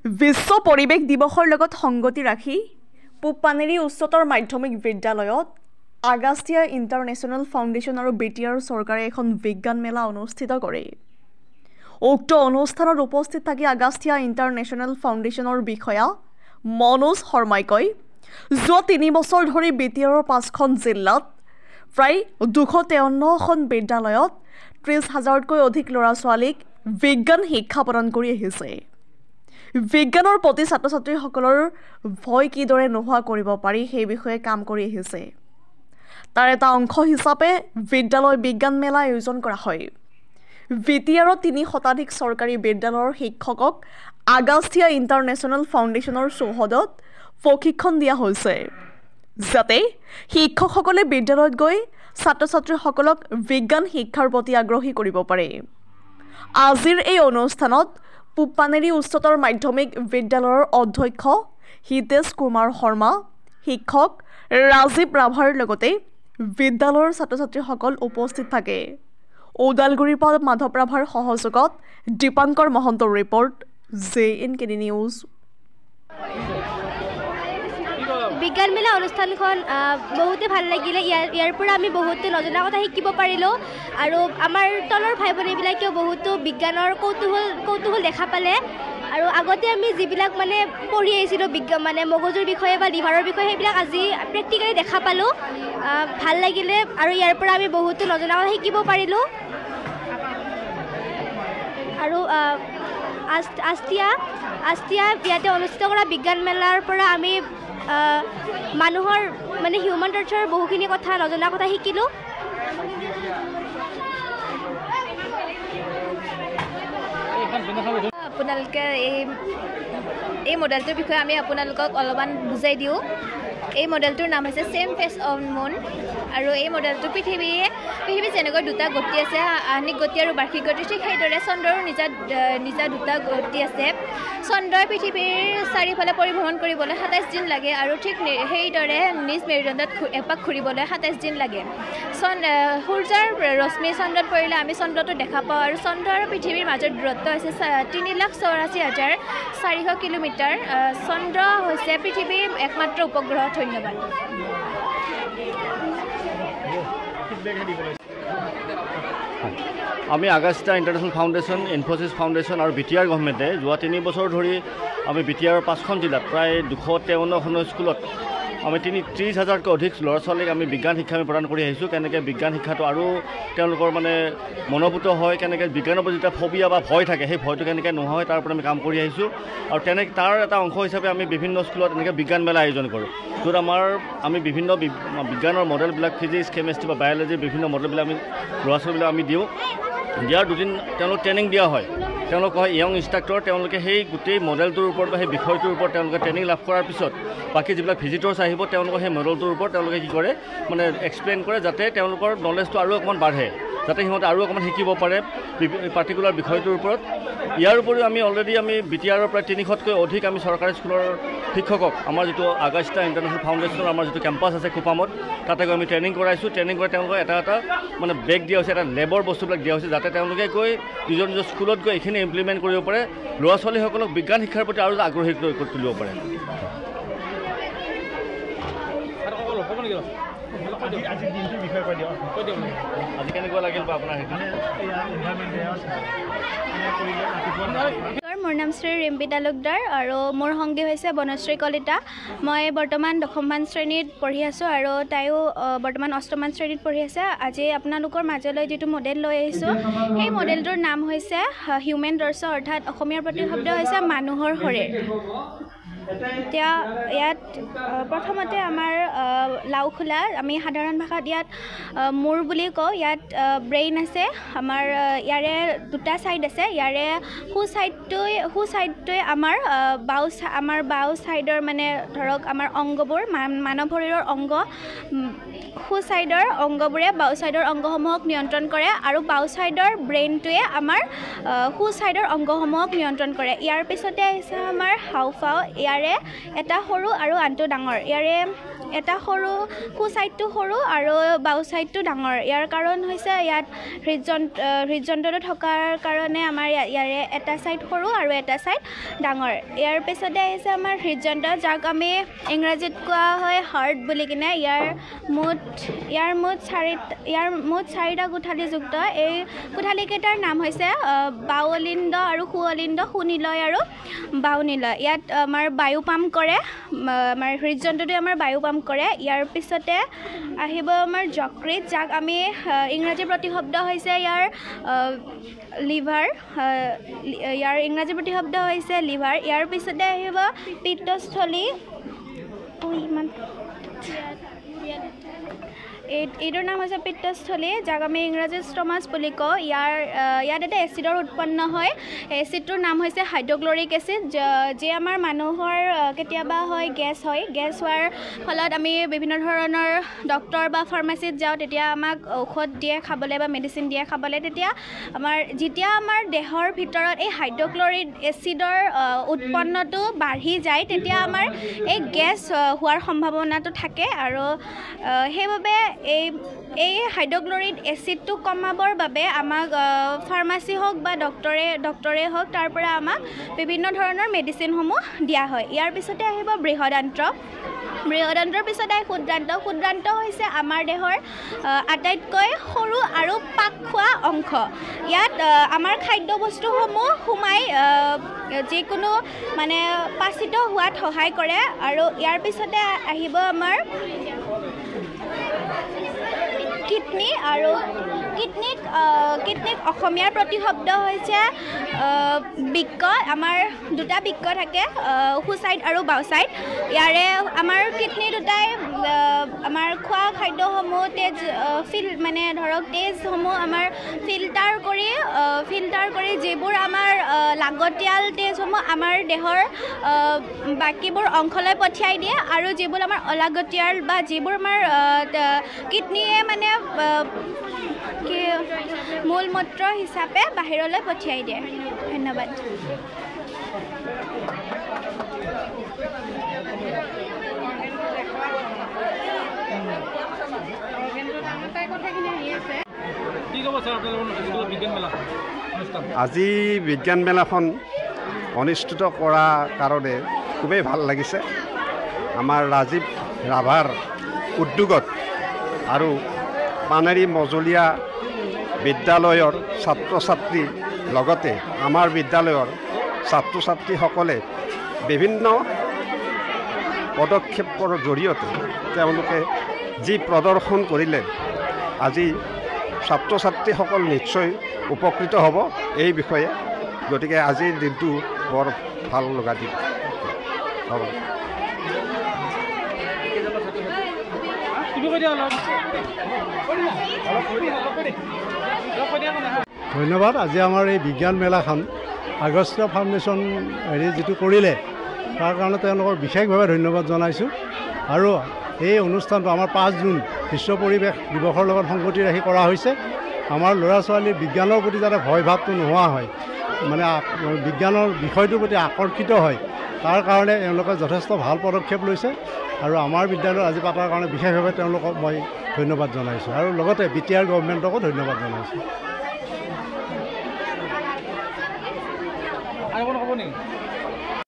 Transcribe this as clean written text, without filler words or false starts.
বিশ্ব পৰিৱেশ দিৱসৰ লগত সংগতি ৰাখি পূবপানেৰী উচ্চতৰ মাধ্যমিক বিদ্যালয়ত আগাষ্টিয়া ইণ্টাৰনেশ্যনেল ফাউণ্ডেশ্যন আৰু বিটিআৰ চৰকাৰে এখন বিজ্ঞান মেলা অনুষ্ঠিত কৰে। উক্ত অনুষ্ঠানত উপস্থিত থাকি আগাষ্টিয়া ইণ্টাৰনেশ্যনেল ফাউণ্ডেশ্যনৰ বিষয়া মনোজ শৰ্মাই কয়, যোৱা 3 বছৰ ধৰি বিটিআৰৰ 5খন জিলাত প্ৰায় 253খন বিদ্যালয়ত 30,000তকৈ অধিক ল'ৰা-ছোৱালীক বিজ্ঞান শিক্ষা প্ৰদান কৰি আহিছে। বিজ্ঞানৰ প্ৰতি ছাত্ৰ-ছাত্ৰীসকলৰ ভয় কিদৰে নোহোৱা কৰিব পাৰি সেই বিষয়ে কাম কৰি আহিছে। তাৰ এটা অংশ হিচাপে বিদ্যালয় বিজ্ঞান মেলা আয়োজন কৰা হয়। বিটিআৰত 3 শতাধিক চৰকাৰী বিদ্যালয়ৰ শিক্ষকক আগাষ্টিয়া ইণ্টাৰনেশ্যনেল ফাউণ্ডেশ্যনৰ চৌহদত প্ৰশিক্ষণ দিয়া হৈছে, যাতে শিক্ষকসকলে বিদ্যালয়ত গৈ ছাত্ৰ-ছাত্ৰীসকলক বিজ্ঞান শিক্ষাৰ প্ৰতি আগ্ৰহী কৰিব পাৰে। আজিৰ এই অনুষ্ঠানত পূবপানেৰী উচ্চতৰ মাধ্যমিক বিদ্যালয়ৰ অধ্যক্ষ হিতেশ কুমাৰ শৰ্মা, শিক্ষক ৰাজীৱ ৰাভাৰ লগতে বিদ্যালয়ৰ ছাত্ৰ-ছাত্ৰীসকল উপস্থিত থাকে। ওদালগুৰিৰ পৰা মাধৱ ৰাভাৰ সহযোগত দীপাংকৰ মহন্তৰ ৰিপৰ্ট, JNKD নিউজ। বিজ্ঞান মেলা অনুষ্ঠানখন বহুতে ভাল লাগিলে। ইয়াৰ পৰা আমি বহুতো নজনা কথা শিকিব পাৰিলোঁ আৰু আমাৰ তলৰ ভাই ভনীবিলাকেও বহুতো বিজ্ঞানৰ কৌতূহল দেখা পালে। আৰু আগতে আমি যিবিলাক পঢ়ি আহিছিলোঁ বিজ্ঞান মগজুৰ বিষয়ে বা লিভাৰৰ বিষয়ে, সেইবিলাক আজি প্ৰেক্টিকেলি দেখা পালোঁ। ভাল লাগিলে আৰু ইয়াৰ পৰা আমি বহুতো নজনা কথা শিকিব পাৰিলোঁ। আৰু আষ্টিয়া ইয়াতে অনুষ্ঠিত কৰা বিজ্ঞান মেলাৰ পৰা আমি মানুহৰ হিউমেন টৰ্চাৰ বহুখিনি কথা নজনা কথা শিকিলোঁ। আপোনালোকে এই মডেলটোৰ বিষয়ে আমি আপোনালোকক অলপমান বুজাই দিওঁ। এই মডেলটোৰ নাম হৈছে ছেম ফেচ অন মুন। আৰু এই মডেলটো পৃথিৱী যেনেকৈ 2টা গতি আছে, আহ্নিক গতি আৰু বাৰ্ষিক গতি, ঠিক সেইদৰে চন্দ্ৰৰো নিজা 2টা গতি আছে। চন্দ্ৰই পৃথিৱীৰ চাৰিওফালে পৰিভ্ৰমণ কৰিবলৈ 27 দিন লাগে আৰু ঠিক সেইদৰে নিজ মেৰুদণ্ডত এপাক ঘূৰিবলৈ 27 দিন লাগে। সূৰ্যৰ ৰশ্মি চন্দ্ৰত পৰিলে আমি চন্দ্ৰটো দেখা পাওঁ আৰু চন্দ্ৰ আৰু পৃথিৱীৰ মাজৰ দূৰত্ব হৈছে 3,84,400 কিলোমিটাৰ। চন্দ্ৰ হৈছে পৃথিৱীৰ একমাত্ৰ উপগ্ৰহ। ধন্যবাদ। আমি আগাষ্টিয়া ইণ্টাৰনেশ্যনেল ফাউণ্ডেশ্যন, ইনফোচিছ ফাউণ্ডেশ্যন আৰু বিটিআৰ গভৰ্ণমেণ্টে যোৱা 3 বছৰ ধৰি আমি বিটিআৰৰ 5খন জিলাত প্ৰায় 253খন স্কুলত আমি 30,000তকৈ অধিক ল'ৰা-ছোৱালীক আমি বিজ্ঞান শিক্ষা প্ৰদান কৰি আহিছোঁ। কেনেকৈ বিজ্ঞান শিক্ষাটো আৰু তেওঁলোকৰ মনোভূত হয়, কেনেকৈ বিজ্ঞানৰ প্ৰতি যেতিয়া ফবিয়া বা ভয় থাকে, সেই ভয়টো কেনেকৈ নোহোৱা হয় তাৰ ওপৰত আমি কাম কৰি আহিছোঁ। আৰু তাৰ এটা অংশ হিচাপে আমি বিভিন্ন স্কুলত এনেকৈ বিজ্ঞান মেলা আয়োজন কৰোঁ, য'ত আমি বিভিন্ন বিজ্ঞানৰ মডেলবিলাক, ফিজিক্স, কেমেষ্ট্ৰি বা বায়'লজিৰ বিভিন্ন মডেলবিলাক আমি ল'ৰা-ছোৱালীবিলাক আমি দিওঁ। দিয়াৰ 2 দিন তেওঁলোকক ট্ৰেইনিং দিয়া হয়। তেওঁলোক হয় য়ং ইনষ্ট্ৰাক্টৰ। তেওঁলোকে সেই গোটেই মডেলটোৰ ওপৰত বা সেই বিষয়টোৰ ওপৰত তেওঁলোকে ট্ৰেইনিং লাভ কৰাৰ পিছত বাকী যিবিলাক ভিজিটৰ্ছ আহিব, তেওঁলোকৰ সেই মডেলটোৰ ওপৰত তেওঁলোকে কি কৰে এক্সপ্লেইন কৰে, যাতে তেওঁলোকৰ নলেজটো আৰু অকণমান বাঢ়ে, যাতে সিহঁতে আৰু অকণমান শিকিব পাৰে পাৰ্টিকুলাৰ বিষয়টোৰ ওপৰত। ইয়াৰ উপৰিও অলৰেডি আমি বিটিআৰৰ প্ৰায় 300তকৈ অধিক আমি চৰকাৰী স্কুলৰ শিক্ষকক আমাৰ যিটো আগাষ্টিয়া ইণ্টাৰনেশ্যনেল ফাউণ্ডেশ্যনৰ আমাৰ যিটো কেম্পাছ আছে কুপামত, তাতে গৈ আমি ট্ৰেইনিং কৰাইছোঁ। ট্ৰেইনিং কৰি তেওঁলোকক এটা বেগ দিয়া হৈছে, এটা লেবৰ বস্তুবিলাক দিয়া হৈছে, যাতে তেওঁলোকে গৈ নিজৰ স্কুলত গৈ এইখিনি ইমপ্লিমেণ্ট কৰিব পাৰে, ল'ৰা-ছোৱালীসকলক বিজ্ঞান শিক্ষাৰ প্ৰতি আৰু আগ্ৰহী কৰি তুলিব পাৰে। আজি কেনেকুৱা লাগিল বা আপোনাৰ মোৰ নাম শ্ৰী ৰিম্পী তালুকদাৰ আৰু মোৰ সংগী হৈছে বনশ্ৰী কলিতা। মই বৰ্তমান 10মান শ্ৰেণীত পঢ়ি আছোঁ আৰু তাইও বৰ্তমান 8মান শ্ৰেণীত পঢ়ি আছে। আজি আপোনালোকৰ মাজলৈ যিটো মডেল লৈ আহিছোঁ, সেই মডেলটোৰ নাম হৈছে হিউমেন টৰ্চাৰ, অৰ্থাৎ অসমীয়াৰ প্ৰতিশব্দ হৈছে মানুহৰ শৰীৰ। এতিয়া ইয়াত প্ৰথমতে আমাৰ লাওখোলা, আমি সাধাৰণ ভাষাত ইয়াত মূৰ বুলি কওঁ। ইয়াত ব্ৰেইন আছে। আমাৰ ইয়াৰে 2টা ছাইড আছে। ইয়াৰে সোঁ ছাইডটোৱে আমাৰ বাওঁ ছাইডৰ ধৰক আমাৰ অংগবোৰ, মানৱ শৰীৰৰ অংগ, সোঁ ছাইডৰ অংগবোৰে বাওঁ ছাইডৰ অংগসমূহক নিয়ন্ত্ৰণ কৰে আৰু বাওঁ ছাইডৰ ব্ৰেইনটোৱে আমাৰ সোঁ ছাইডৰ অংগসমূহক নিয়ন্ত্ৰণ কৰে। ইয়াৰ পিছতে আহিছে আমাৰ হাওঁফাওঁ। ইয়াৰে এটা সৰু আৰু আনটো ডাঙৰ। ইয়াৰে এটা সৰু সো ছাইডটো সৰু আৰু বাও ছাইডটো ডাঙৰ। ইয়াৰ কাৰণ হৈছে ইয়াত হৃদযন্ত্ৰটো থকাৰ কাৰণে আমাৰ ইয়াৰে এটা ছাইড সৰু আৰু এটা ছাইড ডাঙৰ। ইয়াৰ পিছতে আহিছে আমাৰ হৃদযন্ত্ৰ, যাক আমি ইংৰাজীত কোৱা হয় হাৰ্ট বুলি কিনে। ইয়াৰ মুঠ চাৰিটা কোঠালিযুক্ত। এই কোঠালিকেইটাৰ নাম হৈছে বাওলিন্দ আৰু সুঅলিন্দ, সুনিলয় আৰু বাওনিলয়। ইয়াত আমাৰ বায়ু পাম্প কৰে, আমাৰ হৃদযন্ত্ৰটোৱে আমাৰ বায়ু পাম্প কৰে। ইয়াৰ পিছতে আহিব আমাৰ যকৃত, যাক আমি ইংৰাজী প্ৰতিশব্দ হৈছে ইয়াৰ লিভাৰ, ইয়াৰ ইংৰাজী প্ৰতিশব্দ হৈছে লিভাৰ। ইয়াৰ পিছতে আহিব পিত্তস্থলী, এইটোৰ নাম হৈছে পিত্তস্থলী, যাক আমি ইংৰাজীত ষ্টমাছ বুলি কওঁ। ইয়াত এটা এচিডৰ উৎপন্ন হয়। এচিডটোৰ নাম হৈছে হাইড্ৰক্লৰিক এচিড, যি আমাৰ মানুহৰ কেতিয়াবা হয় গেছ হোৱাৰ ফলত আমি বিভিন্ন ধৰণৰ ডক্তৰ বা ফাৰ্মাচীত যাওঁ, তেতিয়া আমাক ঔষধ দিয়ে খাবলৈ বা মেডিচিন দিয়ে খাবলৈ। যেতিয়া আমাৰ দেহৰ ভিতৰত এই হাইড্ৰক্লৰিক এচিডৰ উৎপন্নটো বাঢ়ি যায়, তেতিয়া আমাৰ এই গেছ হোৱাৰ সম্ভাৱনাটো থাকে। আৰু সেইবাবে এই হাইড্ৰক্লৰিক এচিডটো কমাবৰ বাবে আমাক ফাৰ্মাচী হওক বা ডক্তৰে হওক, তাৰ পৰা আমাক বিভিন্ন ধৰণৰ মেডিচিনসমূহ দিয়া হয়। ইয়াৰ পিছতে আহিব বৃহদান্ত্ৰৰ পিছতে ক্ষুদ্ৰান্ত। ক্ষুদ্ৰান্ত হৈছে আমাৰ দেহৰ আটাইতকৈ সৰু আৰু পাক খোৱা অংশ। ইয়াত আমাৰ খাদ্যবস্তুসমূহ সোমাই যিকোনো মানে পাচিত হোৱাত সহায় কৰে। আৰু ইয়াৰ পিছতে আহিব আমাৰ কিডনী। আৰু কিডনীক অসমীয়াৰ প্ৰতিশব্দ হৈছে বৃক্ক। আমাৰ দুটা বৃক্ক থাকে, সো ছাইড আৰু বাও ছাইড। ইয়াৰে আমাৰ কিডনী দুটাই আমাৰ খোৱা খাদ্যসমূহ তেজসমূহ আমাৰ ফিল্টাৰ কৰি যিবোৰ আমাৰ লাগতিয়াল তেজসমূহ আমাৰ দেহৰ বাকীবোৰ অংশলৈ পঠিয়াই দিয়ে, আৰু যিবোৰ আমাৰ অলাগতিয়াল বা যিবোৰ আমাৰ কিডনীয়ে মানে মূলমূত্ৰ হিচাপে বাহিৰলৈ পঠিয়াই দিয়ে। ধন্যবাদ। আজি বিজ্ঞান মেলাখন অনুষ্ঠিত কৰাৰ কাৰণে খুবেই ভাল লাগিছে। আমাৰ ৰাজীৱ ৰাভাৰ উদ্যোগত আৰু পানেৰী মজলীয়া বিদ্যালয়ৰ ছাত্ৰ ছাত্ৰীৰ লগতে আমাৰ বিদ্যালয়ৰ ছাত্ৰ ছাত্ৰীসকলে বিভিন্ন পদক্ষেপৰ জৰিয়তে তেওঁলোকে যি প্ৰদৰ্শন কৰিলে, আজি ছাত্ৰ ছাত্ৰীসকল নিশ্চয় উপকৃত হ'ব এই বিষয়ে। গতিকে আজিৰ দিনটো বৰ ভাল লগা দিন হ'ব। ধন্যবাদ। আজি আমাৰ এই বিজ্ঞান মেলাখন আগষ্ট ফাউণ্ডেশ্যন যিটো কৰিলে, তাৰ কাৰণে তেওঁলোকৰ বিশেষভাৱে ধন্যবাদ জনাইছোঁ। আৰু এই অনুষ্ঠানটো আমাৰ 5 জুন বিশ্ব পৰিৱেশ দিৱসৰ লগত সংগতি ৰাখি কৰা হৈছে। আমাৰ ল'ৰা ছোৱালীৰ বিজ্ঞানৰ প্ৰতি যাতে ভয় ভাৱটো নোহোৱা হয়, মানে বিজ্ঞানৰ বিষয়টোৰ প্ৰতি আকৰ্ষিত হয়, তাৰ কাৰণে এওঁলোকে যথেষ্ট ভাল পদক্ষেপ লৈছে। আৰু আমাৰ বিদ্যালয়ত আজি পতাৰ কাৰণে বিশেষভাৱে তেওঁলোকক মই ধন্যবাদ জনাইছোঁ, আৰু লগতে BTR গভৰ্ণমেণ্টকো ধন্যবাদ জনাইছোঁ।